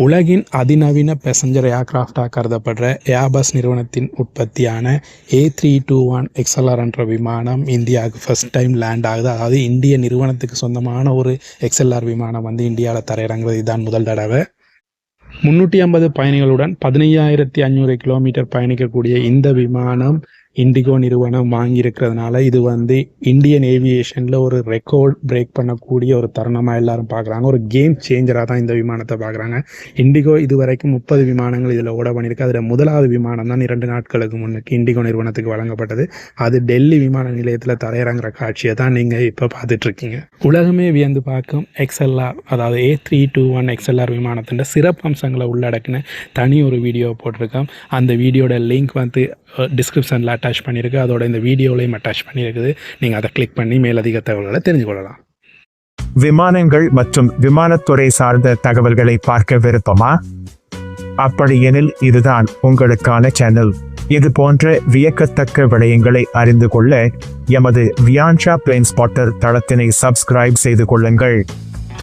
உலகின் அதிநவீன passenger ஏர்கிராஃப்டாக கருதப்படுற Airbus நிறுவனத்தின் உற்பத்தியான A321 XLR என்ற விமானம் இந்தியாவுக்கு ஃபர்ஸ்ட் டைம் லேண்ட் ஆகுது. அதாவது இந்திய நிறுவனத்துக்கு சொந்தமான ஒரு XLR விமானம் இந்தியாவில் தரையிறங்குறது இதுதான் முதல் தடவை. 350 பயணிகளுடன் 15,500 கிலோமீட்டர் பயணிக்கக்கூடிய இந்த விமானம் இண்டிகோ நிறுவனம் வாங்கியிருக்கிறதுனால இது இந்தியன் ஏவியேஷனில் ஒரு ரெக்கார்ட் பிரேக் பண்ணக்கூடிய ஒரு தருணமாக எல்லாரும் பார்க்குறாங்க. ஒரு கேம் சேஞ்சராக தான் இந்த விமானத்தை பார்க்குறாங்க. இண்டிகோ இதுவரைக்கும் 30 விமானங்கள் இதில் ஓட பண்ணியிருக்கு. அதில் முதலாவது விமானம் தான் 2 நாட்களுக்கு முன்னுக்கு இண்டிகோ நிறுவனத்துக்கு வழங்கப்பட்டது. அது டெல்லி விமான நிலையத்தில் தரையிறங்குற காட்சியை தான் நீங்கள் இப்போ பார்த்துட்ருக்கீங்க. உலகமே வியந்து பார்க்கும் XLR, அதாவது A321 XLR விமானத்தின் சிறப்பம்சங்களை உள்ளடக்கின தனி ஒரு வீடியோ போட்டிருக்கோம். அந்த வீடியோட லிங்க் டிஸ்கிரிப்ஷனில் அட்டாச் பண்ணியிருக்கு. அதோட இந்த வீடியோலையும் அட்டாச் பண்ணியிருக்குது. நீங்கள் அதை கிளிக் பண்ணி மேலதிக தகவல்களை தெரிஞ்சு கொள்ளலாம். விமானங்கள் மற்றும் விமானத்துறை சார்ந்த தகவல்களை பார்க்க விருப்பமா? அப்படியெனில் இதுதான் உங்களுக்கான சேனல். இது போன்ற வியக்கத்தக்க விடயங்களை அறிந்து கொள்ள எமது வியான்ஷா பிளேன் ஸ்பாட்டர் தளத்தினை சப்ஸ்கிரைப் செய்து கொள்ளுங்கள்.